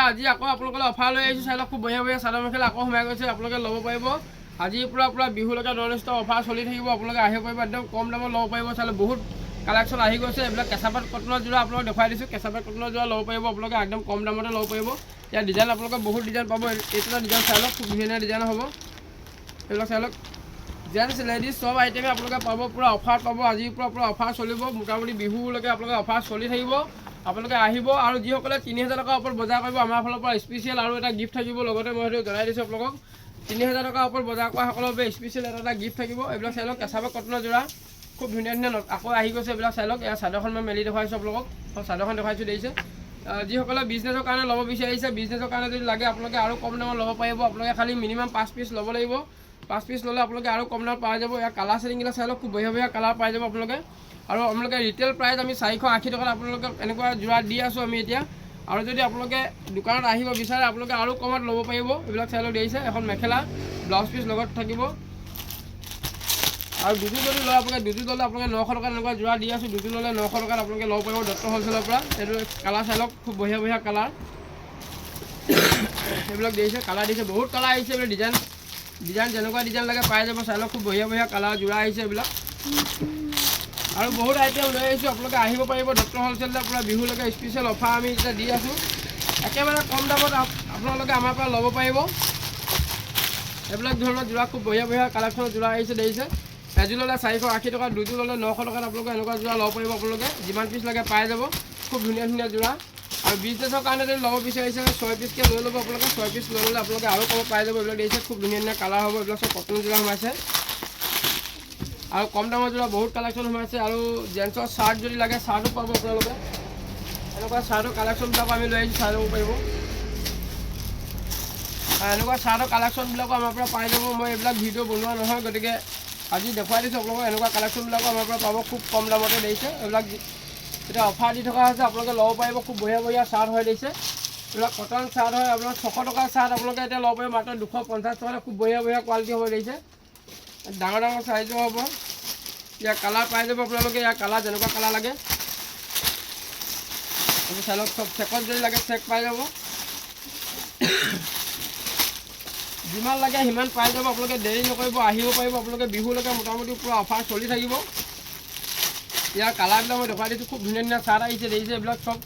আজি আকৌ আপোনালোকে অফাৰ লৈ আহিছোঁ চাই লওক খুব বঢ়িয়া বঢ়িয়া চাদৰ মেখেলা আকৌ সোমাই গৈছে আপোনালোকে ল'ব পাৰিব আজিৰ পৰা বিহুলৈকে নন ষ্টপ অফাৰ চলি থাকিব আপোনালোকে আহিব পাৰিব একদম কম দামত ল'ব পাৰিব চাই লওক বহুত কালেকশ্যন আহি গৈছে এইবিলাক কেঁচাপাত কটনৰ যোৰা আপোনালোকক দেখুৱাই দিছোঁ কেঁচাপাত কটনৰ যোৰা ল'ব পাৰিব আপোনালোকে একদম কম দামতে ল'ব পাৰিব ইয়াৰ ডিজাইন আপোনালোকে বহুত ডিজাইন পাব এইটো ডিজাইন চাই লওক খুব ধুনীয়া ডিজাইন হ'ব এইবিলাক চাই লওক জেন্টছ লেডিজ সব আইটেমে আপোনালোকে পাব পুৰা অফাৰ পাব আজিৰ পৰা অফাৰ চলিব মোটামুটি বিহুলৈকে আপোনালোকে অফাৰ চলি থাকিব আপোনালোকে আহিব আৰু যিসকলে 3000 টকাৰ ওপৰত বজাৰ কৰিব আমাৰ ফালৰ পৰা স্পেচিয়েল আৰু এটা গিফ্ট থাকিব লগতে মই সেইটো জনাই দিছোঁ আপোনালোকক 3000 টকাৰ ওপৰত বজাৰ কৰা সকলৰ বাবে স্পেচিয়েল এটা গিফ্ট থাকিব এইবিলাক চাই লওক কেঁচাপাত কটনৰ যোৰা খুব ধুনীয়া আকৌ আহি গৈছে এইবিলাক চাই লওক এয়া চাদৰখন মই মেলি দেখুৱাইছোঁ আপোনালোকক চাদৰখন দেখুৱাইছোঁ দেখিছে যিসকলে বিজনেছৰ কাৰণে ল'ব বিচাৰিছে বিজনেছৰ কাৰণে যদি লাগে আপোনালোকে আৰু কম দামত ল'ব পাৰিব আপোনালোকে খালি মিনিমাম 5 পিচ ল'ব লাগিব 5 পিচ ল'লে আপোনালোকে আৰু কম দামত পাই যাব ইয়াৰ কালাৰ চেটিংবিলাক চাই লওক খুব বঢ়িয়া কালাৰ পাই যাব আপোনালোকে আৰু আপোনালোকে ৰিটেইল প্ৰাইচ আমি 480 টকাত আপোনালোকক এনেকুৱা যোৰা দি আছোঁ আমি এতিয়া আৰু যদি আপোনালোকে দোকানত আহিব বিচাৰে আপোনালোকে আৰু কমত ল'ব পাৰিব এইবিলাক চাই লওক দেখিছে এখন মেখেলা ব্লাউজ পিচ লগত থাকিব আৰু দুযোৰ যদি লয় আপোনালোকে দুযোৰ ল'লে আপোনালোকে 900 টকাত এনেকুৱা যোৰা দি আছোঁ দুযোৰ ল'লে 900 টকাত আপোনালোকে ল'ব পাৰিব দত্ত হ'লচেলৰ পৰা এইটো কালাৰ চাই লওক খুব বঢ়িয়া কালাৰ এইবিলাক দেখিছে কালাৰ দিছে বহুত কালাৰ আহিছে এইবিলাক ডিজাইন যেনেকুৱা ডিজাইন লাগে পাই যাব চাই লওক খুব বঢ়িয়া কালাৰ যোৰা আহিছে এইবিলাক আৰু বহুত আইটেম লৈ আহিছোঁ আপোনালোকে আহিব পাৰিব দত্ত হ'লচেলৰ পৰা বিহুলৈকে স্পেচিয়েল অফাৰ আমি এতিয়া দি আছোঁ একেবাৰে কম দামত আপোনালোকে আমাৰ পৰা ল'ব পাৰিব এইবিলাক ধৰণৰ যোৰা খুব বঢ়িয়া কালেকশ্যনৰ যোৰা আহিছে দেখিছে এযোৰ ল'লে 480 টকা দুযোৰ ল'লে 900 টকাত আপোনালোকে এনেকুৱা যোৰা ল'ব পাৰিব আপোনালোকে যিমান পিচ লাগে পাই যাব খুব ধুনীয়া যোৰা আৰু বিজনেছৰ কাৰণে যদি ল'ব বিচাৰিছে 6 পিচকৈ লৈ ল'ব আপোনালোকে 6 পিচ লৈ ল'লে আপোনালোকে আৰু কম পাই যাব এইবিলাক দেখিছে খুব ধুনীয়া কালাৰ হ'ব এইবিলাক চব কটন যোৰা সোমাইছে আৰু কম দামৰ যোৰা বহুত কালেকশ্যন সোমাইছে আৰু জেন্টছৰ চাৰ্ট যদি লাগে চাৰ্টো পাব আপোনালোকে এনেকুৱা চাৰ্টৰ কালেকশ্যনবিলাক আমি লৈ আহিছোঁ চাই ল'ব পাৰিব এনেকুৱা চাৰ্টৰ কালেকশ্যনবিলাকো আমাৰ পৰা পাই যাব মই এইবিলাক ভিডিঅ' বনোৱা নহয় গতিকে আজি দেখুৱাই দিছোঁ আপোনালোকক এনেকুৱা কালেকশ্যনবিলাকো আমাৰ পৰা পাব খুব কম দামতে দেখিছে এইবিলাক এতিয়া অফাৰ দি থকা হৈছে আপোনালোকে ল'ব পাৰিব খুব বঢ়িয়া চাৰ্ট হয় দেখিছে এইবিলাক কটন চাৰ্ট হয় আপোনাৰ 600 টকাৰ চাৰ্ট আপোনালোকে এতিয়া ল'ব পাৰিব মাত্ৰ 250 টকাত খুব বঢ়িয়া কোৱালিটি হ'ব দেখিছে ডাঙৰ চাইজো হ'ব ইয়াৰ কালাৰ পাই যাব আপোনালোকে ইয়াৰ কালাৰ যেনেকুৱা কালাৰ লাগে চাই লওক চব চেকত যদি লাগে চেক পাই যাব যিমান লাগে সিমান পাই যাব আপোনালোকে দেৰি নকৰিব আহিব পাৰিব আপোনালোকে বিহুলৈকে মোটামুটি পুৰা অফাৰ চলি থাকিব ইয়াৰ কালাৰবিলাক মই দেখুৱাই দিছোঁ খুব ধুনীয়া চাৰ্ট আহিছে দেখিছে এইবিলাক চব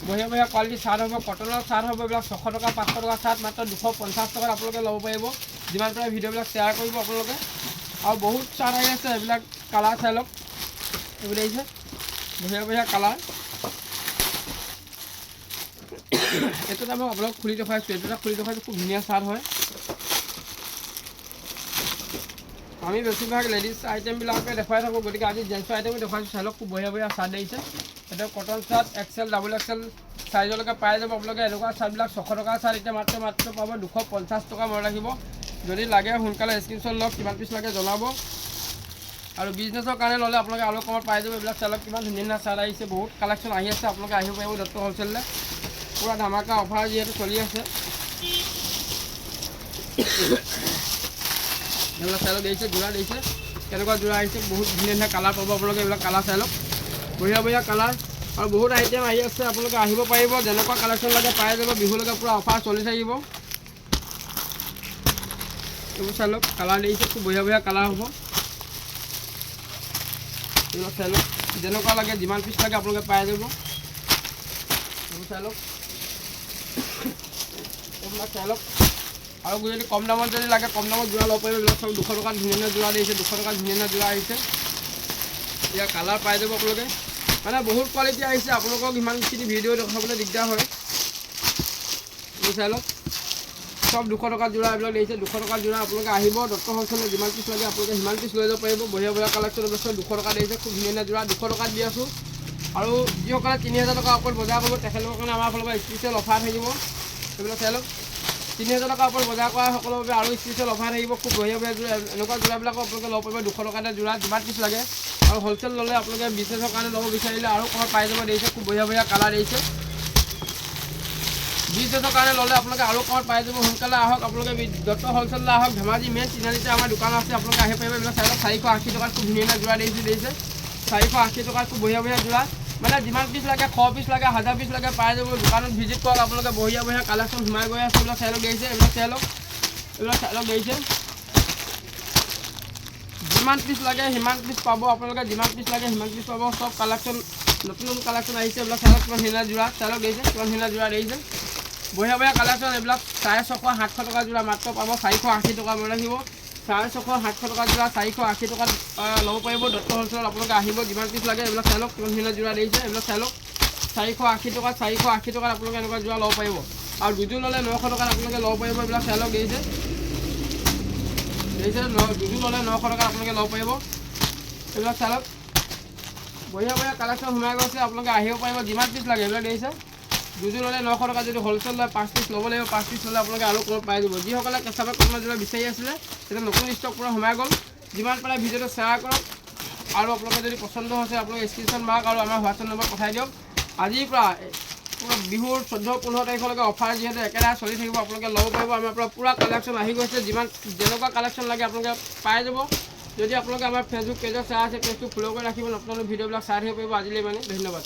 বঢ়িয়া কোৱালিটি চাৰ্ট হ'ব কটনৰ চাৰ্ট হ'ব এইবিলাক 600 টকা 500 টকা চাৰ্ট মাত্ৰ 250 টকাত আপোনালোকে ল'ব পাৰিব যিমান পাৰে ভিডিঅ'বিলাক শ্বেয়াৰ কৰিব আপোনালোকে আৰু বহুত চাৰ্ট আহি আছে এইবিলাক কালাৰ চাই লওক এইবোৰ দেখিছে বঢ়িয়া কালাৰ এইটো এটা মই আপোনালোক খুলি দেখুৱাইছোঁ এইটো এটা খুলি দেখুৱাইছোঁ খুব ধুনীয়া চাৰ্ট হয় আমি বেছিভাগ লেডিজ আইটেমবিলাকে দেখুৱাই থাকোঁ গতিকে আজি জেন্টছৰ আইটেমো দেখুৱাইছোঁ চাই লওক খুব বঢ়িয়া চাৰ্ট দেখিছে এটা cotton shirt XL double XL চাইজলৈকে পাই যাব আপোনালোকে এনেকুৱা চাৰ্টবিলাক 600 টকাৰ চাৰ্ট এতিয়া মাত্ৰ পাব 250 টকা মই ৰাখিব যদি লাগে সোনকালে স্ক্ৰীনশ্বট লওক কিমান পিচ লাগে জনাব আৰু বিজনেছৰ কাৰণে ল'লে আপোনালোকে আৰু কমত পাই যাব এইবিলাক চাই লওক কিমান ধুনীয়া চাৰ্ট আহিছে বহুত কালেকশ্যন আহি আছে আপোনালোকে আহিব পাৰিব দত্ত হ'লচেললৈ পুৰা ধামাকা অফাৰ যিহেতু চলি আছে এইবিলাক চাই লওক দেখিছে যোৰা দেখিছে কেনেকুৱা যোৰা আহিছে বহুত ধুনীয়া কালাৰ পাব আপোনালোকে এইবিলাক কালাৰ চাই লওক বঢ়িয়া কালাৰ আৰু বহুত আইটেম আহি আছে আপোনালোকে আহিব পাৰিব যেনেকুৱা কালেকশ্যন লাগে পাই যাব বিহুলৈকে পুৰা অফাৰ চলি থাকিব এইবোৰ চাই লওক কালাৰ দেখিছে খুব বঢ়িয়া কালাৰ হ'ব এইবিলাক চাই লওক যেনেকুৱা লাগে যিমান পিচ লাগে আপোনালোকে পাই যাব এইবোৰ চাই লওক এইবিলাক চাই লওক আৰু যদি কম দামত যদি লাগে কম দামত যোৰা ল'ব পাৰিব এইবিলাক চব 200 টকাত ধুনীয়া যোৰা দিছে 200 টকাত ধুনীয়া যোৰা আহিছে ইয়াৰ কালাৰ পাই যাব আপোনালোকে মানে বহুত কোৱালিটি আহিছে আপোনালোকক ইমানখিনি ভিডিঅ' দেখাবলৈ দিগদাৰ হয় চাই লওক সব 200 টকাৰ যোৰা এইবিলাক দিছে 200 টকাৰ যোৰা আপোনালোকে আহিব দত্ত হ'লচেলত যিমান পিচ লাগে আপোনালোকে সিমান পিচ লৈ যাব পাৰিব বঢ়িয়া কালেকশ্যন আছে 200 টকা দিছে খুব ধুনীয়া যোৰা 200 টকাত দি আছোঁ আৰু যিসকলে 3000 টকাৰ ওপৰত বজাৰ কৰিব তেখেতলোকৰ কাৰণে আমাৰ ফালৰ পৰা স্পেচিয়েল অফাৰ থাকিব এইবিলাক চাই লওক 3000 টকাৰ ওপৰত বজাৰ কৰা সকলৰ বাবে আৰু স্পেচিয়েল অফাৰ থাকিব খুব বঢ়িয়া যোৰা এনেকুৱা যোৰাবিলাকো আপোনালোকে ল'ব পাৰিব 200 টকাতে যোৰা যিমান পিচ লাগে আৰু হ'লচেল ল'লে আপোনালোকে বিজনেছৰ কাৰণে ল'ব বিচাৰিলে আৰু কমত পাই যাব দেখিছে খুব বঢ়িয়া কালাৰ দেখিছে বিজনেছৰ কাৰণে ল'লে আপোনালোকে আৰু কমত পাই যাব সোনকালে আহক আপোনালোকে দত্ত হ'লচেললৈ আহক ধেমাজি মেইন তিনিআলিতে আমাৰ দোকান আছে আপোনালোকে আহিব পাৰিব এইবিলাক চাই লওক 480 টকাত খুব ধুনীয়া যোৰা দেখিছে 480 টকাত খুব বঢ়িয়া যোৰা মানে যিমান পিচ লাগে 100 পিচ লাগে 1000 পিচ লাগে পাই যাব দোকানত ভিজিট কৰক আপোনালোকে বঢ়িয়া বঢ়িয়া কালেকশ্যন সোমাই গৈ আছে এইবিলাক চাই লওক দেখিছে এইবিলাক চাই লওক দেখিছে যিমান পিচ লাগে সিমান পিচ পাব আপোনালোকে যিমান পিচ লাগে সিমান পিচ পাব সব কালেকশ্যন নতুন নতুন কালেকশ্যন আহিছে এইবিলাক চাই লওক কিমান ধুনীয়া যোৰা চাই লওক দেখিছে কিমান ধুনীয়া যোৰা দেখিছে বঢ়িয়া বঢ়িয়া কালেকশ্যন এইবিলাক 650 700 টকা যোৰা মাত্ৰ পাব 480 টকা মনে ৰাখিব 650 700 টকা যোৰা 480 টকাত ল'ব পাৰিব দত্ত হ'লচেলত আপোনালোকে আহিব যিমান পিচ লাগে এইবিলাক চাই লওক কিমান ধুনীয়া যোৰা দেখিছে এইবিলাক চাই লওক 480 টকাত 480 টকাত আপোনালোকে এনেকুৱা যোৰা ল'ব পাৰিব আৰু দুযোৰ ল'লে 900 টকাত আপোনালোকে ল'ব পাৰিব এইবিলাক চাই লওক দেখিছে দুযোৰ ল'লে 900 টকাত আপোনালোকে ল'ব পাৰিব এইবিলাক চাই লওক বঢ়িয়া বঢ়িয়া কালেকশ্যন সোমাই গৈছে আপোনালোকে আহিব পাৰিব যিমান পিচ লাগে এইবিলাক দেখিছে দুযোৰ ল'লে 900 টকা যদি হ'লচেল লয় 5 পিচ ল'ব লাগিব 5 পিচ ল'লে আপোনালোকে আৰু কম পাই যাব যিসকলে কেঁচাপাত কটনৰ যোৰা বিচাৰি আছিলে তেতিয়া নতুন ষ্টক পূৰা সোমাই গ'ল যিমান পাৰে ভিডিঅ'টো শ্বেয়াৰ কৰক আৰু আপোনালোকে যদি পচন্দ হৈছে আপোনালোকে স্ক্ৰীনশ্বট মাৰক আৰু আমাৰ হোৱাটছআপ নম্বৰ পঠাই দিয়ক আজিৰ পৰা বিহুৰ 14-15 তাৰিখলৈকে অফাৰ যিহেতু একেৰাহে চলি থাকিব আপোনালোকে ল'ব পাৰিব আমাৰ পৰা পূৰা কালেকশ্যন আহি গৈছে যিমান যেনেকুৱা কালেকশ্যন লাগে আপোনালোকে পাই যাব যদি আপোনালোকে আমাৰ ফেচবুক পেজত চাই আছে পেজটো ফ'ল' কৰি ৰাখিব নতুন নতুন ভিডিঅ'বিলাক চাই থাকিব পাৰিব আজিলৈ মানে ধন্যবাদ।